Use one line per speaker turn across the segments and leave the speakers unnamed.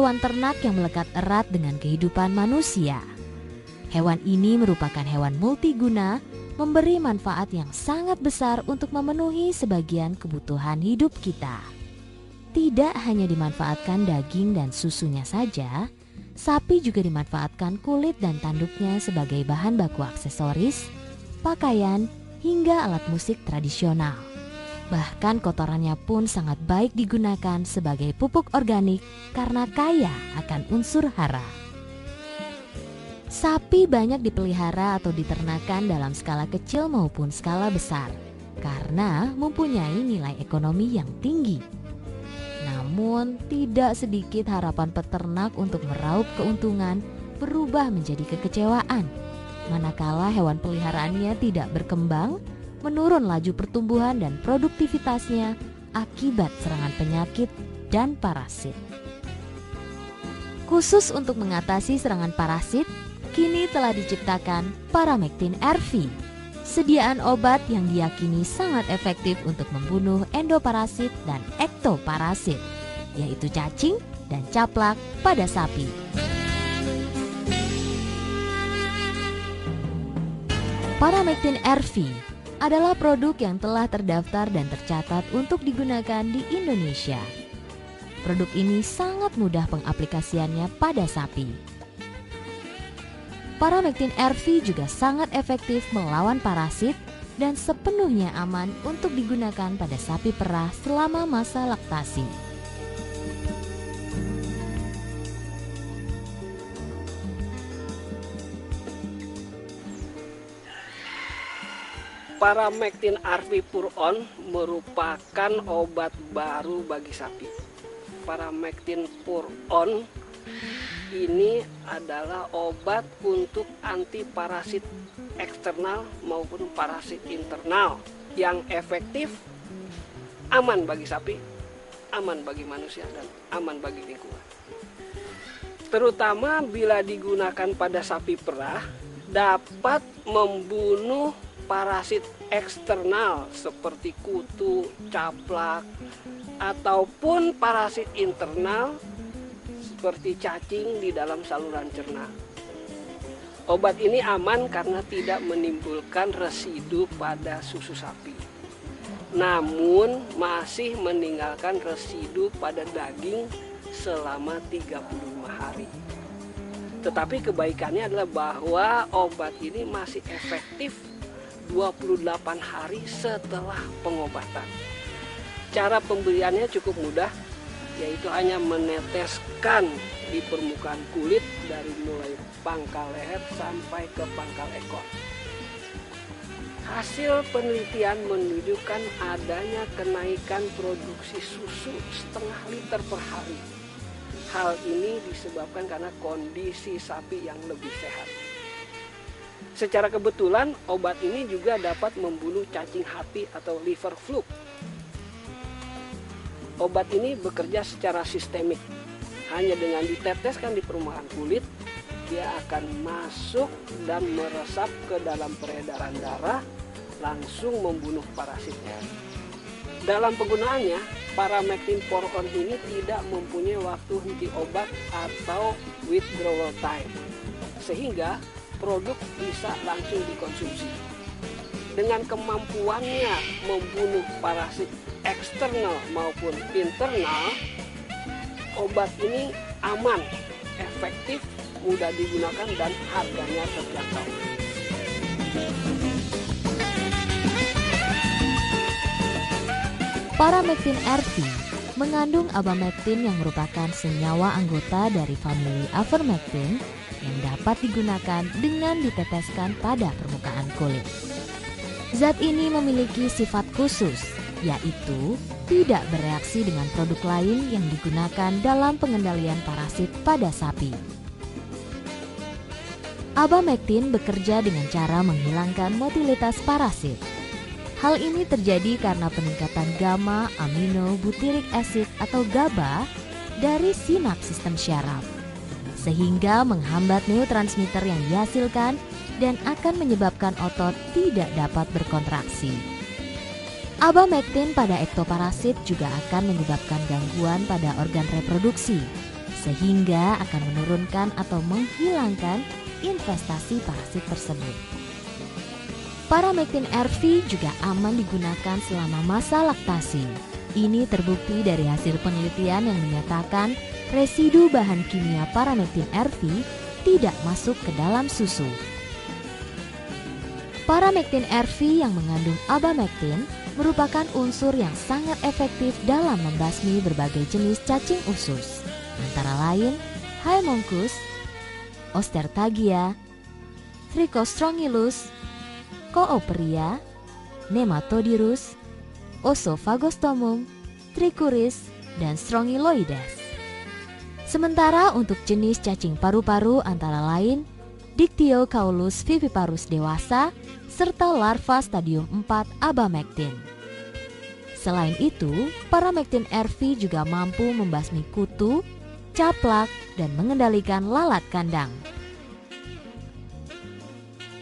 hewan ternak yang melekat erat dengan kehidupan manusia. Hewan ini merupakan hewan multiguna, memberi manfaat yang sangat besar untuk memenuhi sebagian kebutuhan hidup kita. Tidak hanya dimanfaatkan daging dan susunya saja, sapi juga dimanfaatkan kulit dan tanduknya sebagai bahan baku aksesoris, pakaian, hingga alat musik tradisional. Bahkan kotorannya pun sangat baik digunakan sebagai pupuk organik karena kaya akan unsur hara. Sapi banyak dipelihara atau diternakan dalam skala kecil maupun skala besar karena mempunyai nilai ekonomi yang tinggi. Namun tidak sedikit harapan peternak untuk meraup keuntungan berubah menjadi kekecewaan manakala hewan peliharaannya tidak berkembang, menurun laju pertumbuhan dan produktivitasnya akibat serangan penyakit dan parasit. Khusus untuk mengatasi serangan parasit, kini telah diciptakan Paramectin RV, sediaan obat yang diyakini sangat efektif untuk membunuh endoparasit dan ektoparasit, yaitu cacing dan caplak pada sapi. Paramectin RV adalah produk yang telah terdaftar dan tercatat untuk digunakan di Indonesia. Produk ini sangat mudah pengaplikasiannya pada sapi. Paramectin RV juga sangat efektif melawan parasit dan sepenuhnya aman untuk digunakan pada sapi perah selama masa laktasi.
Paramectin RV Pur-On merupakan obat baru bagi sapi. Paramectin Pur-On ini adalah obat untuk anti parasit eksternal maupun parasit internal yang efektif, aman bagi sapi, aman bagi manusia, dan aman bagi lingkungan. Terutama bila digunakan pada sapi perah, dapat membunuh parasit eksternal seperti kutu, caplak, ataupun parasit internal seperti cacing di dalam saluran cerna. Obat ini aman karena tidak menimbulkan residu pada susu sapi, namun masih meninggalkan residu pada daging selama 35 hari. Tetapi kebaikannya adalah bahwa obat ini masih efektif 28 hari setelah pengobatan. Cara pemberiannya cukup mudah, yaitu hanya meneteskan di permukaan kulit dari mulai pangkal leher sampai ke pangkal ekor. Hasil penelitian menunjukkan adanya kenaikan produksi susu 0,5 liter per hari. Hal ini disebabkan karena kondisi sapi yang lebih sehat. Secara kebetulan, obat ini juga dapat membunuh cacing hati atau liver fluke. Obat ini bekerja secara sistemik. Hanya dengan diteteskan di permukaan kulit, dia akan masuk dan meresap ke dalam peredaran darah, langsung membunuh parasitnya. Dalam penggunaannya, Paramectin Pur-On ini tidak mempunyai waktu henti obat atau withdrawal time, sehingga produk bisa langsung dikonsumsi. Dengan kemampuannya membunuh parasit eksternal maupun internal, obat ini aman, efektif, mudah digunakan, dan harganya terjangkau.
Paramectin RV mengandung abamectin yang merupakan senyawa anggota dari famili avermectin yang dapat digunakan dengan diteteskan pada permukaan kulit. Zat ini memiliki sifat khusus, yaitu tidak bereaksi dengan produk lain yang digunakan dalam pengendalian parasit pada sapi. Abamectin bekerja dengan cara menghilangkan motilitas parasit. Hal ini terjadi karena peningkatan gamma aminobutyric acid atau GABA dari sinap sistem syaraf, sehingga menghambat neurotransmitter yang dihasilkan dan akan menyebabkan otot tidak dapat berkontraksi. Abamectin pada ektoparasit juga akan menyebabkan gangguan pada organ reproduksi, sehingga akan menurunkan atau menghilangkan investasi parasit tersebut. Paramectin RV juga aman digunakan selama masa laktasi. Ini terbukti dari hasil penelitian yang menyatakan residu bahan kimia paramectin RV tidak masuk ke dalam susu. Paramectin RV yang mengandung abamectin merupakan unsur yang sangat efektif dalam membasmi berbagai jenis cacing usus, antara lain Haemonchus, Ostertagia, Trichostrongylus, Cooperia, Nematodirus, Oesophagostomus, Trichuris, dan Strongyloides. Sementara untuk jenis cacing paru-paru antara lain Dictyocaulus viviparus dewasa serta larva stadium 4 abamectin. Selain itu, paramectin RV juga mampu membasmi kutu, caplak, dan mengendalikan lalat kandang.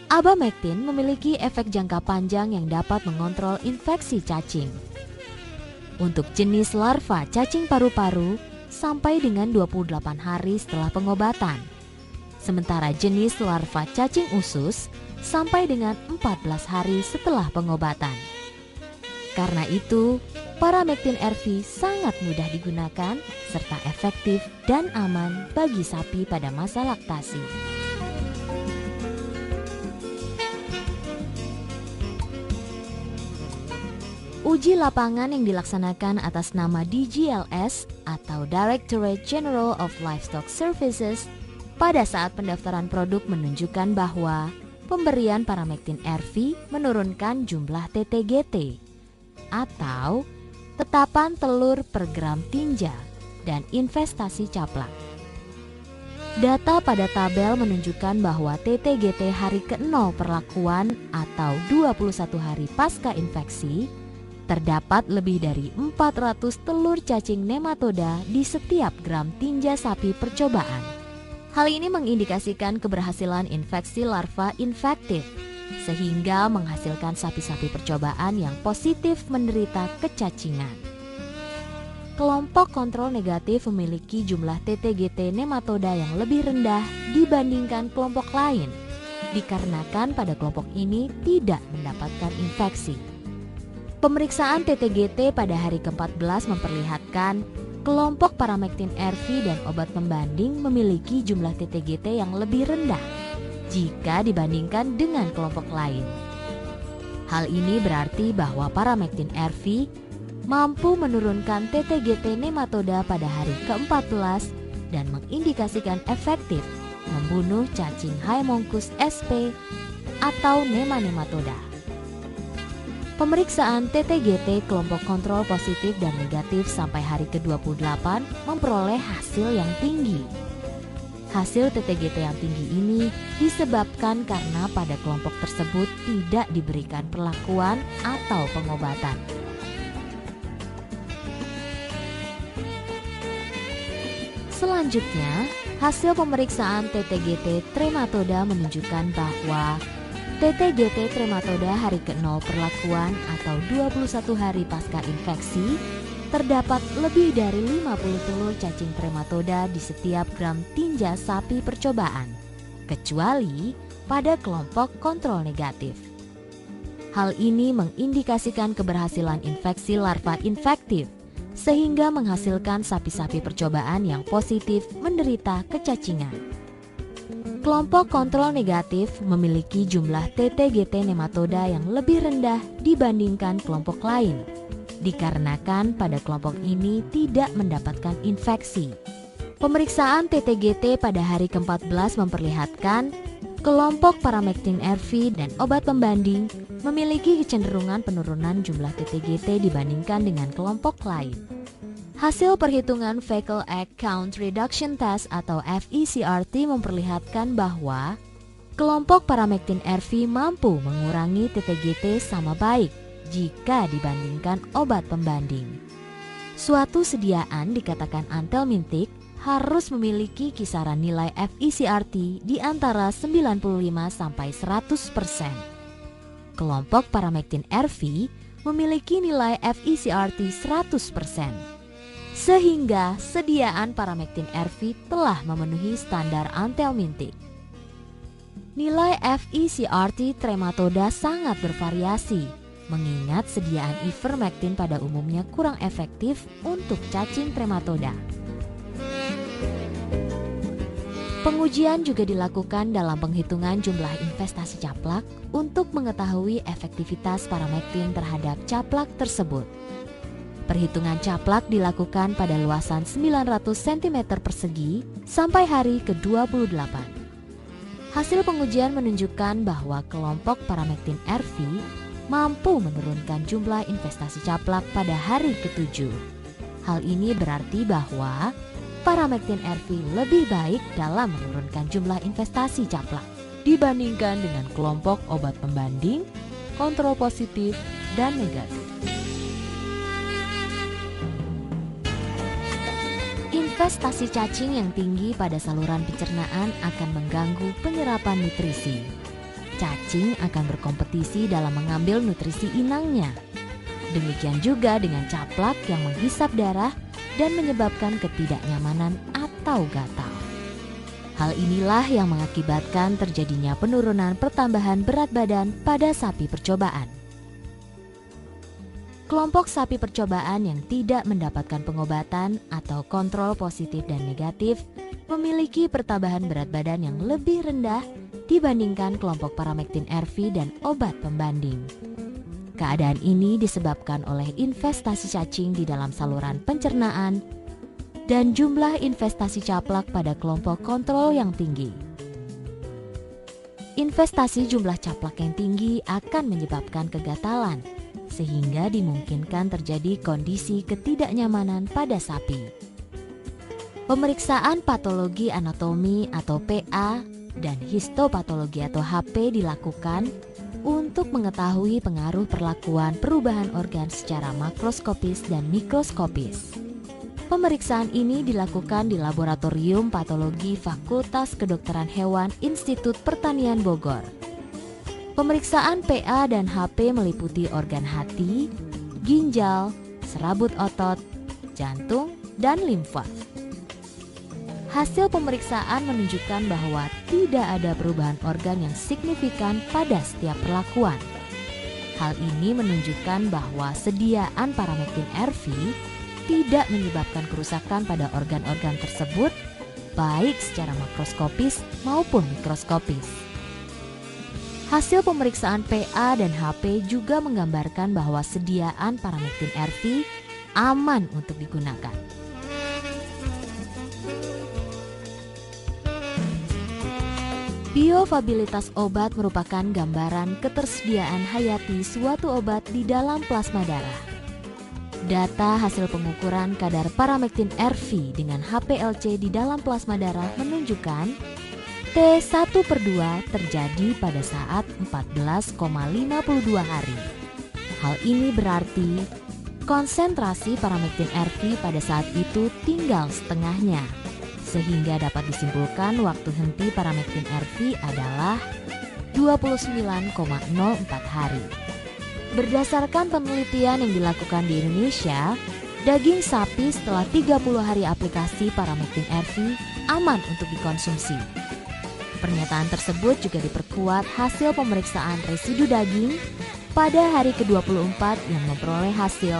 Abamectin memiliki efek jangka panjang yang dapat mengontrol infeksi cacing. Untuk jenis larva cacing paru-paru sampai dengan 28 hari setelah pengobatan. Sementara jenis larva cacing usus sampai dengan 14 hari setelah pengobatan. Karena itu, paramectin RV sangat mudah digunakan serta efektif dan aman bagi sapi pada masa laktasi. Uji lapangan yang dilaksanakan atas nama DGLS atau Directorate General of Livestock Services pada saat pendaftaran produk menunjukkan bahwa pemberian paramectin RV menurunkan jumlah TTGT atau tetapan telur per gram tinja dan investasi caplak. Data pada tabel menunjukkan bahwa TTGT hari ke-0 perlakuan atau 21 hari pasca infeksi terdapat lebih dari 400 telur cacing nematoda di setiap gram tinja sapi percobaan. Hal ini mengindikasikan keberhasilan infeksi larva infektif, sehingga menghasilkan sapi-sapi percobaan yang positif menderita kecacingan. Kelompok kontrol negatif memiliki jumlah TTGT nematoda yang lebih rendah dibandingkan kelompok lain, dikarenakan pada kelompok ini tidak mendapatkan infeksi. Pemeriksaan TTGT pada hari ke-14 memperlihatkan kelompok paramectin RV dan obat pembanding memiliki jumlah TTGT yang lebih rendah jika dibandingkan dengan kelompok lain. Hal ini berarti bahwa paramectin RV mampu menurunkan TTGT nematoda pada hari ke-14 dan mengindikasikan efektif membunuh cacing Haemonchus sp atau nematoda. Pemeriksaan TTGT kelompok kontrol positif dan negatif sampai hari ke-28 memperoleh hasil yang tinggi. Hasil TTGT yang tinggi ini disebabkan karena pada kelompok tersebut tidak diberikan perlakuan atau pengobatan. Selanjutnya, hasil pemeriksaan TTGT trematoda menunjukkan bahwa TTGT trematoda hari ke-0 perlakuan atau 21 hari pasca infeksi terdapat lebih dari 50 telur cacing trematoda di setiap gram tinja sapi percobaan, kecuali pada kelompok kontrol negatif. Hal ini mengindikasikan keberhasilan infeksi larva infektif, sehingga menghasilkan sapi-sapi percobaan yang positif menderita kecacingan. Kelompok kontrol negatif memiliki jumlah TTGT nematoda yang lebih rendah dibandingkan kelompok lain, dikarenakan pada kelompok ini tidak mendapatkan infeksi. Pemeriksaan TTGT pada hari ke-14 memperlihatkan kelompok paramectin RV dan obat pembanding memiliki kecenderungan penurunan jumlah TTGT dibandingkan dengan kelompok lain. Hasil perhitungan Fecal Egg Count Reduction Test atau FECRT memperlihatkan bahwa kelompok paramectin RV mampu mengurangi TTGT sama baik jika dibandingkan obat pembanding. Suatu sediaan dikatakan antelmintik harus memiliki kisaran nilai FECRT di antara 95 sampai 100%. Kelompok paramectin RV memiliki nilai FECRT 100%. sehingga sediaan Paramectin RV telah memenuhi standar antelmintik. Nilai FeCRT trematoda sangat bervariasi, mengingat sediaan ivermectin pada umumnya kurang efektif untuk cacing trematoda. Pengujian juga dilakukan dalam penghitungan jumlah investasi caplak untuk mengetahui efektivitas Paramectin terhadap caplak tersebut. Perhitungan caplak dilakukan pada luasan 900 cm persegi sampai hari ke-28. Hasil pengujian menunjukkan bahwa kelompok Paramectin RV mampu menurunkan jumlah investasi caplak pada hari ke-7. Hal ini berarti bahwa Paramectin RV lebih baik dalam menurunkan jumlah investasi caplak dibandingkan dengan kelompok obat pembanding, kontrol positif, dan negatif. Investasi cacing yang tinggi pada saluran pencernaan akan mengganggu penyerapan nutrisi. Cacing akan berkompetisi dalam mengambil nutrisi inangnya. Demikian juga dengan caplak yang menghisap darah dan menyebabkan ketidaknyamanan atau gatal. Hal inilah yang mengakibatkan terjadinya penurunan pertambahan berat badan pada sapi percobaan. Kelompok sapi percobaan yang tidak mendapatkan pengobatan atau kontrol positif dan negatif memiliki pertambahan berat badan yang lebih rendah dibandingkan kelompok Paramectin RV dan obat pembanding. Keadaan ini disebabkan oleh investasi cacing di dalam saluran pencernaan dan jumlah investasi caplak pada kelompok kontrol yang tinggi. Investasi jumlah caplak yang tinggi akan menyebabkan kegatalan, sehingga dimungkinkan terjadi kondisi ketidaknyamanan pada sapi. Pemeriksaan patologi anatomi atau PA dan histopatologi atau HP dilakukan untuk mengetahui pengaruh perlakuan perubahan organ secara makroskopis dan mikroskopis. Pemeriksaan ini dilakukan di Laboratorium Patologi Fakultas Kedokteran Hewan Institut Pertanian Bogor. Pemeriksaan PA dan HP meliputi organ hati, ginjal, serabut otot, jantung, dan limfa. Hasil pemeriksaan menunjukkan bahwa tidak ada perubahan organ yang signifikan pada setiap perlakuan. Hal ini menunjukkan bahwa sediaan Paramectin RV tidak menyebabkan kerusakan pada organ-organ tersebut, baik secara makroskopis maupun mikroskopis. Hasil pemeriksaan PA dan HP juga menggambarkan bahwa sediaan Paramectin RV aman untuk digunakan. Biofabilitas obat merupakan gambaran ketersediaan hayati suatu obat di dalam plasma darah. Data hasil pengukuran kadar Paramectin RV dengan HPLC di dalam plasma darah menunjukkan T1/2 terjadi pada saat 14,52 hari. Hal ini berarti konsentrasi Paramectin RV pada saat itu tinggal setengahnya, sehingga dapat disimpulkan waktu henti Paramectin RV adalah 29,04 hari. Berdasarkan penelitian yang dilakukan di Indonesia, daging sapi setelah 30 hari aplikasi Paramectin RV aman untuk dikonsumsi. Pernyataan tersebut juga diperkuat hasil pemeriksaan residu daging pada hari ke-24 yang memperoleh hasil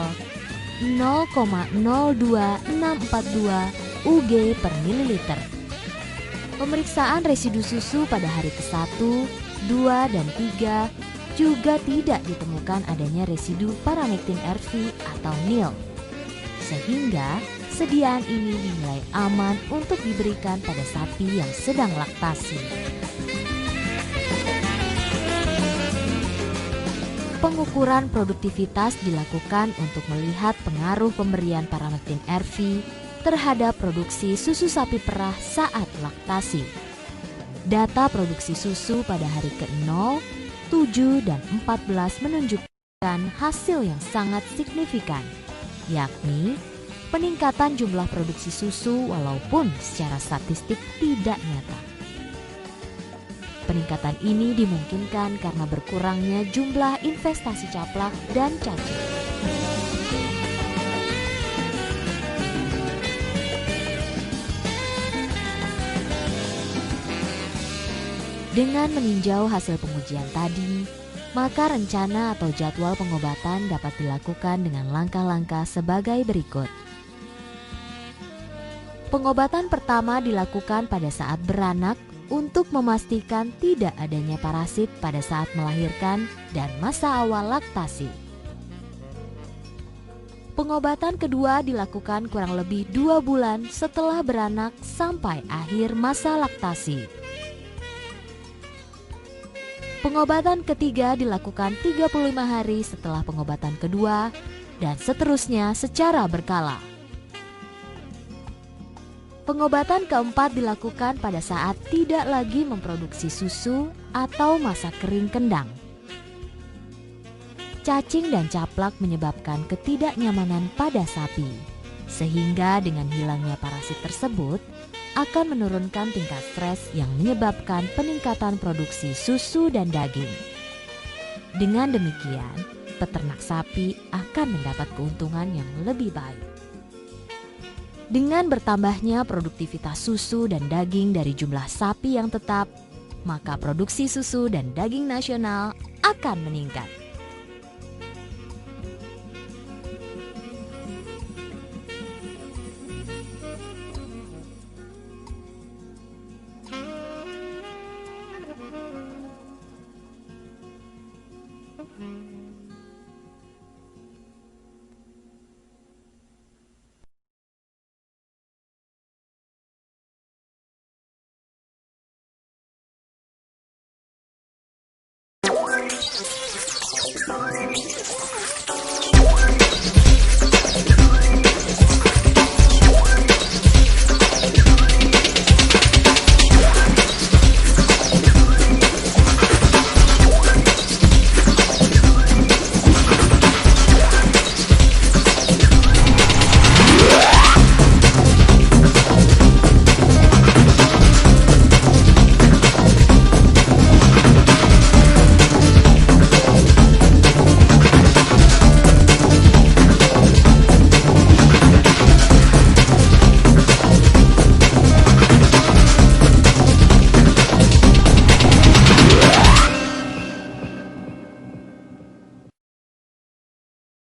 0,02642 UG per mililiter. Pemeriksaan residu susu pada hari ke-1, 2, dan 3 juga tidak ditemukan adanya residu Paramectin RV atau NIL, sehingga sediaan ini dinilai aman untuk diberikan pada sapi yang sedang laktasi. Pengukuran produktivitas dilakukan untuk melihat pengaruh pemberian Paramectin RV terhadap produksi susu sapi perah saat laktasi. Data produksi susu pada hari ke-0, 7, dan 14 menunjukkan hasil yang sangat signifikan, yakni peningkatan jumlah produksi susu walaupun secara statistik tidak nyata. Peningkatan ini dimungkinkan karena berkurangnya jumlah investasi caplak dan cacing. Dengan meninjau hasil pengujian tadi, maka rencana atau jadwal pengobatan dapat dilakukan dengan langkah-langkah sebagai berikut. Pengobatan pertama dilakukan pada saat beranak untuk memastikan tidak adanya parasit pada saat melahirkan dan masa awal laktasi. Pengobatan kedua dilakukan kurang lebih 2 bulan setelah beranak sampai akhir masa laktasi. Pengobatan ketiga dilakukan 35 hari setelah pengobatan kedua dan seterusnya secara berkala. Pengobatan keempat dilakukan pada saat tidak lagi memproduksi susu atau masa kering kendang. Cacing dan caplak menyebabkan ketidaknyamanan pada sapi, sehingga dengan hilangnya parasit tersebut akan menurunkan tingkat stres yang menyebabkan peningkatan produksi susu dan daging. Dengan demikian, peternak sapi akan mendapat keuntungan yang lebih baik. Dengan bertambahnya produktivitas susu dan daging dari jumlah sapi yang tetap, maka produksi susu dan daging nasional akan meningkat.